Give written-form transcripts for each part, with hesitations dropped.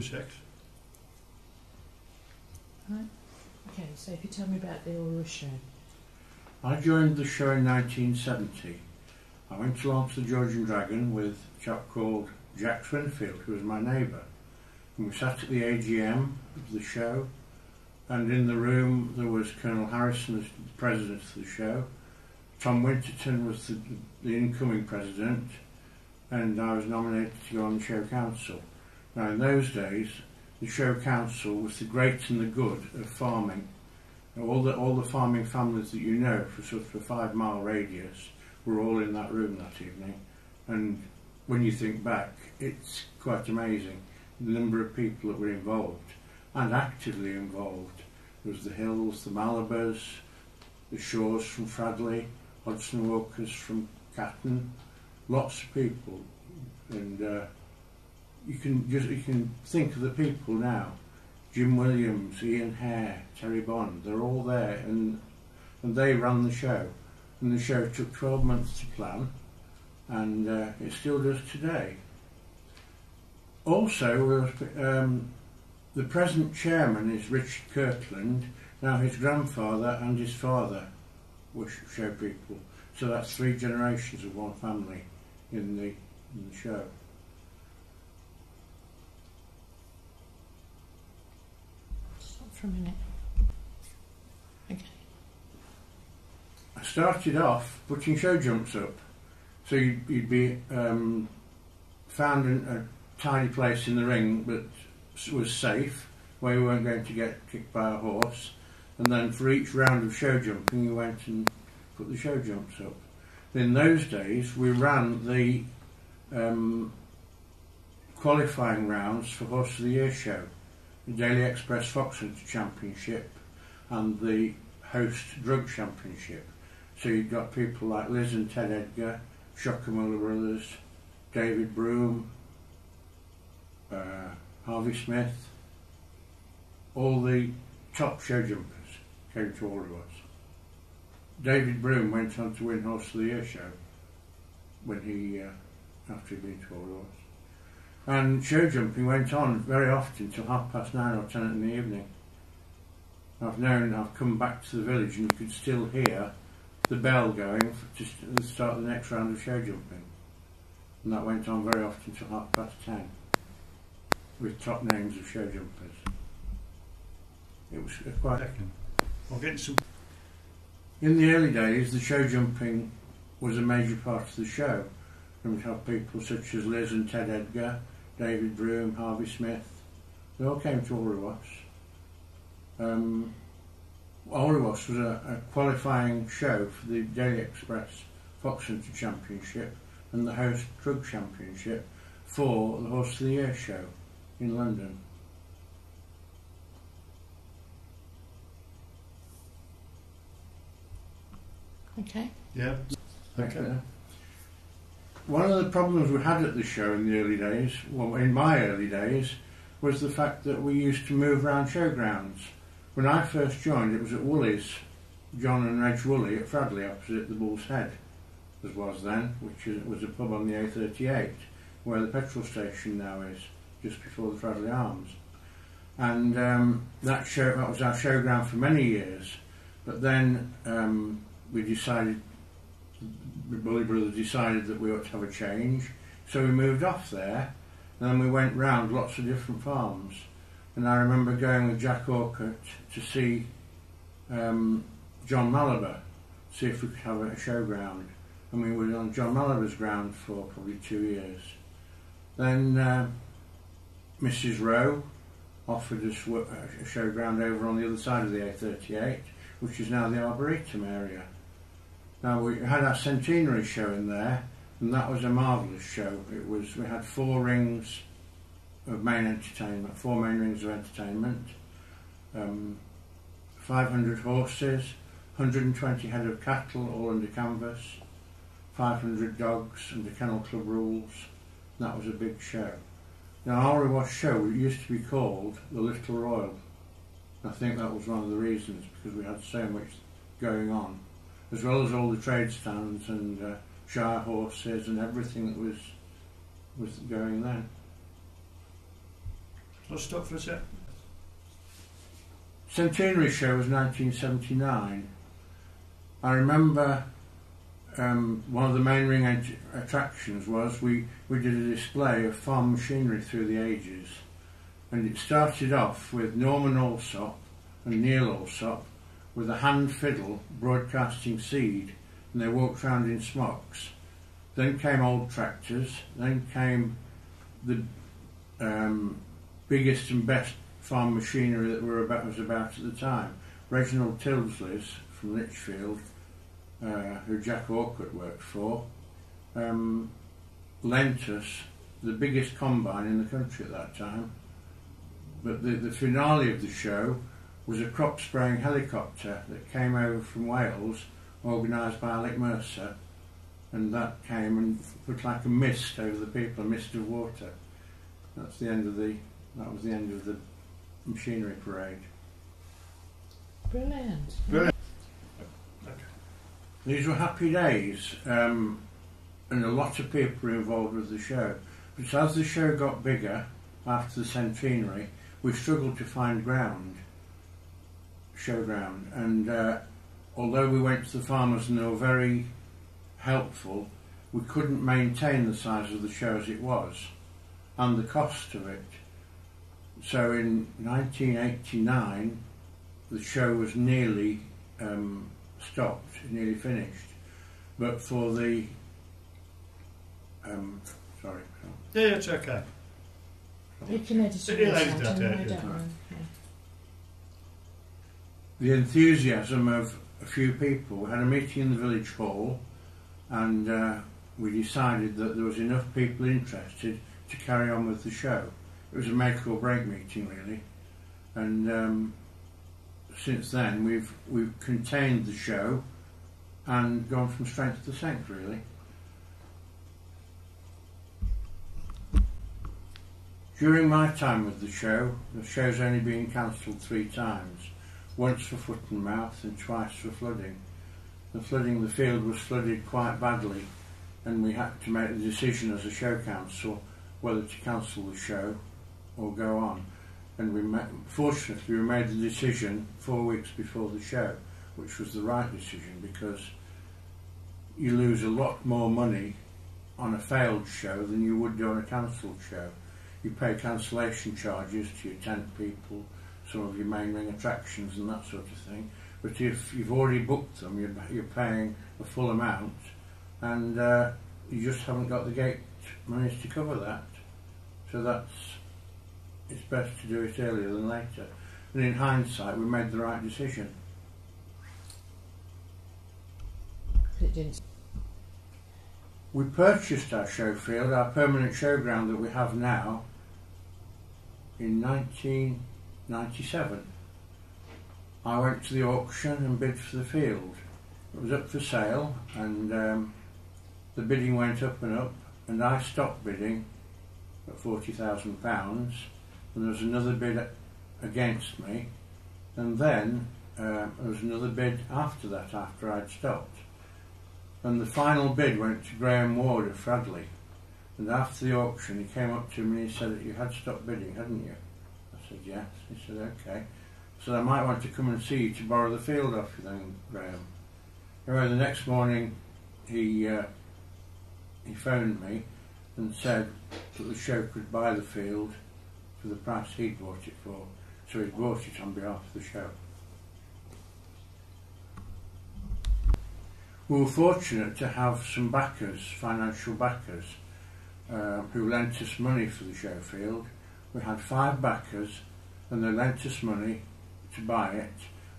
6. Right. Okay, so if you tell me about the Ulrus show. I joined the show in 1970. I went along to the George and Dragon with a chap called Jack Swinfield, who was my neighbour. And we sat at the AGM of the show, and in the room there was Colonel Harrison as the president of the show. Tom Winterton was the incoming president, and I was nominated to go on the show council. Now in those days, the show council was the great and the good of farming. All the farming families that you know for sort of a 5-mile radius were all in that room that evening, and when you think back, it's quite amazing the number of people that were involved and actively involved. There was the Hills, the Malabers, the Shaws from Fradley, Hodgson Walkers from Catton, lots of people, and you can think of the people now. Jim Williams, Ian Hare, Terry Bond, they're all there, and they ran the show. And the show took 12 months to plan, and it still does today. Also, the present chairman is Richard Kirkland. Now his grandfather and his father were show people. So that's 3 generations of one family in the show. Stop for a minute. Okay. I started off putting show jumps up. So you'd be found in a tiny place in the ring that was safe, where you weren't going to get kicked by a horse, and then for each round of show jumping you went and put the show jumps up. In those days we ran the qualifying rounds for Horse of the Year show, the Daily Express Fox Hunter Championship and the Host Drug Championship. So you've got people like Liz and Ted Edgar, Shocker Muller Brothers, David Broom, Harvey Smith, all the top show jumpers came to all of us. David Broom went on to win Horse of the Year show when he, after he'd been to all of us. And show jumping went on very often till 9:30 or 10 in the evening. I've come back to the village and you could still hear the bell going to start the next round of show jumping. And that went on very often till 10:30 with top names of show jumpers. It was quite... I'll get some... In the early days, the show jumping was a major part of the show. And we'd have people such as Liz and Ted Edgar, David Broom, Harvey Smith. They all came to Alrewas. Alrewas was a qualifying show for the Daily Express Fox Hunter Championship and the Host Drug Championship for the Horse of the Year show in London. Okay. Yeah. Okay. One of the problems we had at the show in the early days, well, in my early days, was the fact that we used to move around showgrounds. When I first joined, it was at Woolies, John and Reg Woolley at Fradley, opposite the Bull's Head, as was then, which was a pub on the A38, where the petrol station now is, just before the Fradley Arms. And that was our showground for many years. But then we decided, the Bully Brothers decided that we ought to have a change, so we moved off there, and then we went round lots of different farms. And I remember going with Jack Orcutt to see John Malabar, see if we could have a showground. And we were on John Malabar's ground for probably 2 years. Then Mrs. Rowe offered us a showground over on the other side of the A38, which is now the Arboretum area. Now we had our centenary show in there, and that was a marvellous show. We had 4 rings of main entertainment, 4 main rings of entertainment, 500 horses, 120 head of cattle, all under canvas, 500 dogs under Kennel Club rules. That was a big show. Now our Alrewas show used to be called the Little Royal. I think that was one of the reasons, because we had so much going on, as well as all the trade stands and shire horses and everything that was going then. Let's stop for a sec. Centenary show was 1979. I remember one of the main ring attractions was we did a display of farm machinery through the ages, and it started off with Norman Allsop and Neil Allsop with a hand fiddle broadcasting seed, and they walked round in smocks. Then came old tractors, then came the biggest and best farm machinery that was about at the time. Reginald Tilsley's from Lichfield, who Jack Orcutt worked for, lent us the biggest combine in the country at that time. But the finale of the show was a crop spraying helicopter that came over from Wales, organised by Alec Mercer, and that came and put like a mist over the people, a mist of water. That was the end of the machinery parade. Brilliant. Brilliant. These were happy days, and a lot of people were involved with the show. But as the show got bigger after the centenary, we struggled to find show ground, and although we went to the farmers and they were very helpful, we couldn't maintain the size of the show as it was and the cost of it. So in 1989 the show was nearly stopped, nearly finished, but for the sorry. Yeah, it's okay. You can edit It it is out, that, anyway, yeah. don't worry. Yeah. The enthusiasm of a few people. We had a meeting in the village hall, and we decided that there was enough people interested to carry on with the show. It was a make or break meeting really, and since then we've contained the show and gone from strength to strength really. During my time with the show's only been cancelled 3 times. Once for foot and mouth and twice for flooding. The field was flooded quite badly, and we had to make the decision as a show council whether to cancel the show or go on. And fortunately we made the decision 4 weeks before the show, which was the right decision, because you lose a lot more money on a failed show than you would do on a cancelled show. You pay cancellation charges to your tent people, some of your main ring attractions and that sort of thing. But if you've already booked them, you're paying a full amount, and you just haven't got the gate monies to cover that. So it's best to do it earlier than later. And in hindsight, we made the right decision. It didn't. We purchased our show field, our permanent showground that we have now, in 1997. I went to the auction and bid for the field. It was up for sale, and the bidding went up, and I stopped bidding at £40,000, and there was another bid against me, and then there was another bid after that, after I'd stopped. And the final bid went to Graham Ward of Fradley. And after the auction, he came up to me and he said that you had stopped bidding, hadn't you? I said yes. He said okay. So I might want to come and see you to borrow the field off you then, Graham. Anyway, the next morning he phoned me and said that the show could buy the field for the price he'd bought it for. So he bought it on behalf of the show. We were fortunate to have some backers, financial backers, who lent us money for the show field. We had 5 backers, and they lent us money to buy it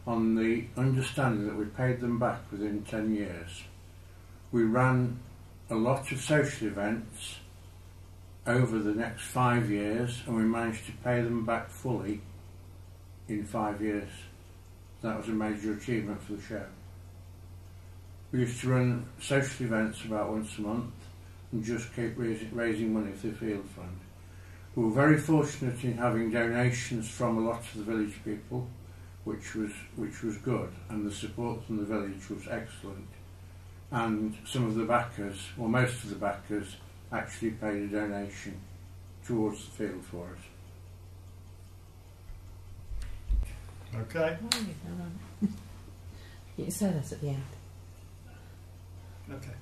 on the understanding that we paid them back within 10 years. We ran a lot of social events over the next 5 years, and we managed to pay them back fully in 5 years. That was a major achievement for the show. We used to run social events about once a month and just keep raising money for the field fund. We were very fortunate in having donations from a lot of the village people, which was good, and the support from the village was excellent. And some of the backers, or most of the backers, actually paid a donation towards the field for us. Okay. Oh, you know. You can say that at the end. Okay.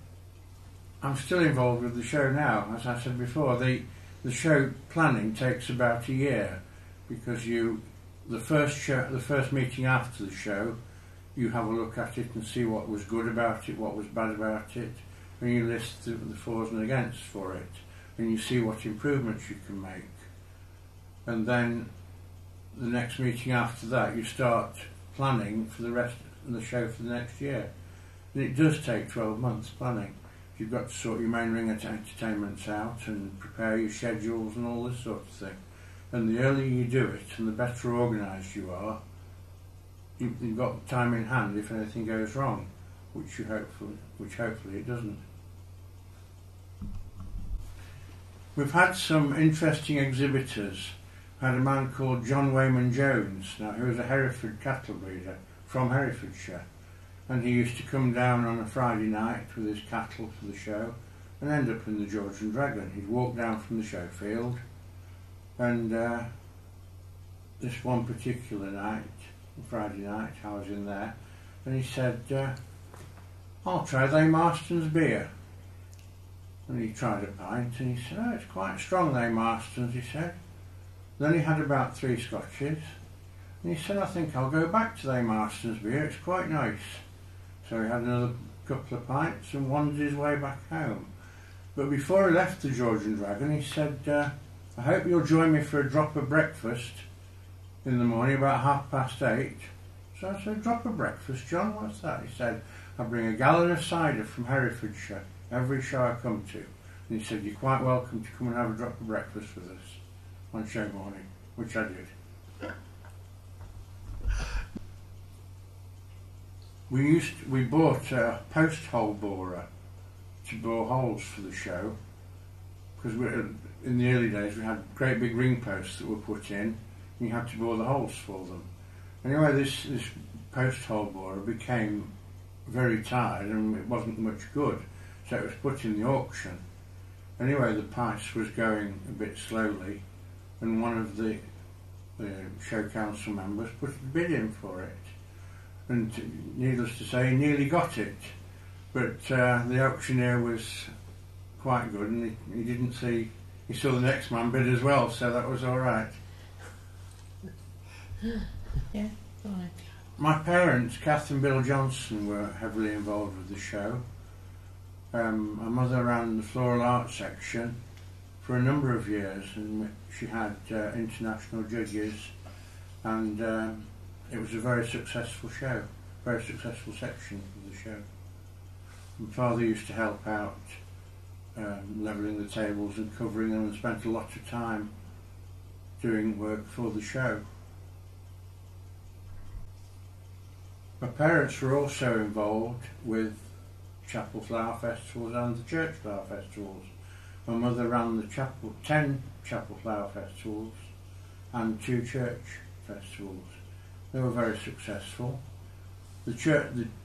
I'm still involved with the show now, as I said before. The show planning takes about a year because the first meeting after the show, you have a look at it and see what was good about it, what was bad about it, and you list the fors and against for it, and you see what improvements you can make. And then the next meeting after that, you start planning for the rest of the show for the next year. And it does take 12 months planning. You've got to sort your main ring entertainments out and prepare your schedules and all this sort of thing. And the earlier you do it and the better organised you are, you've got time in hand if anything goes wrong, which hopefully it doesn't. We've had some interesting exhibitors. We had a man called John Wayman Jones, now who was a Hereford cattle breeder from Herefordshire, and he used to come down on a Friday night with his cattle for the show and end up in the George and Dragon. He'd walk down from the show field, and this one particular night, Friday night, I was in there, and he said, "I'll try they Marston's beer." And he tried a pint and he said, "Oh, it's quite strong, they Marston's," he said. Then he had about 3 scotches and he said, "I think I'll go back to they Marston's beer, it's quite nice." So he had another couple of pints and wandered his way back home. But before he left the George and Dragon, he said, "I hope you'll join me for a drop of breakfast in the morning about 8:30. So I said, "Drop of breakfast, John, what's that?" He said, "I bring a gallon of cider from Herefordshire every show I come to." And he said, "You're quite welcome to come and have a drop of breakfast with us on show morning," which I did. We bought a post hole borer to bore holes for the show, because in the early days we had great big ring posts that were put in and you had to bore the holes for them. Anyway, this post hole borer became very tired and it wasn't much good, so it was put in the auction. Anyway, the price was going a bit slowly, and one of the show council members put a bid in for it, and needless to say, he nearly got it, but the auctioneer was quite good, and he saw the next man bid as well, so that was all right. Yeah, fine. My parents, Kath and Bill Johnson, were heavily involved with the show. My mother ran the floral arts section for a number of years, and she had international judges, and it was a very successful show, very successful section of the show. My father used to help out levelling the tables and covering them, and spent a lot of time doing work for the show. My parents were also involved with chapel flower festivals and the church flower festivals. My mother ran the 10 chapel flower festivals and 2 church festivals. They were very successful. The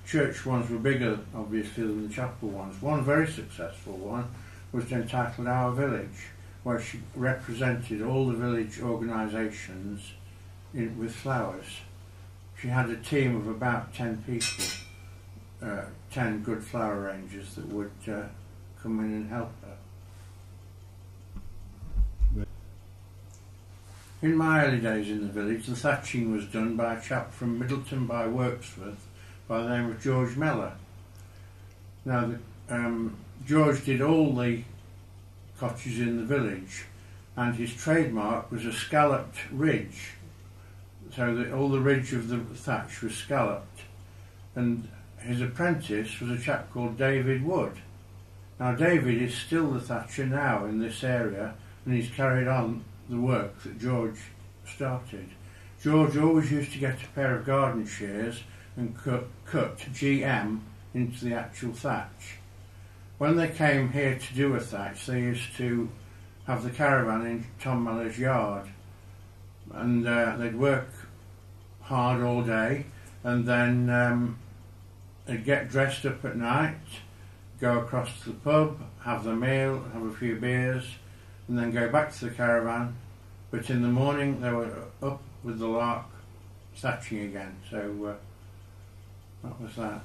church ones were bigger, obviously, than the chapel ones. One very successful one was entitled Our Village, where she represented all the village organisations with flowers. She had a team of about 10 people, 10 good flower arrangers that would come in and help her. In my early days in the village, the thatching was done by a chap from Middleton by Wirksworth by the name of George Mellor. Now, George did all the cottages in the village, and his trademark was a scalloped ridge, so that all the ridge of the thatch was scalloped. And his apprentice was a chap called David Wood. Now, David is still the thatcher now in this area, and he's carried on the work that George started. George always used to get a pair of garden shears and cut GM into the actual thatch. When they came here to do a thatch, they used to have the caravan in Tom Mellor's yard, and they'd work hard all day, and then they'd get dressed up at night, go across to the pub, have their meal, have a few beers, and then go back to the caravan. But in the morning they were up with the lark thatching again. So that was that.